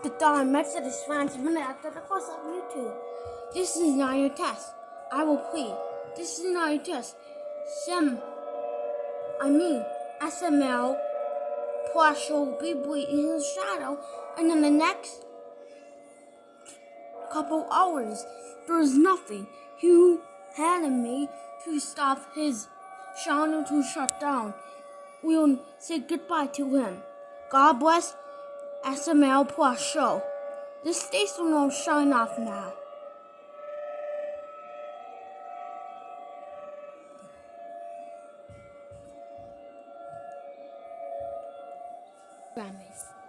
The Dawn Methodist fans minute after the course of YouTube. This is not your test. I will plead. This is not your test. SML plush will be in his shadow, and in the next couple hours, there is nothing you had me to stop his channel to shut down. We'll say goodbye to him. God bless SML Plus Show. This station will shine off now. Grammys.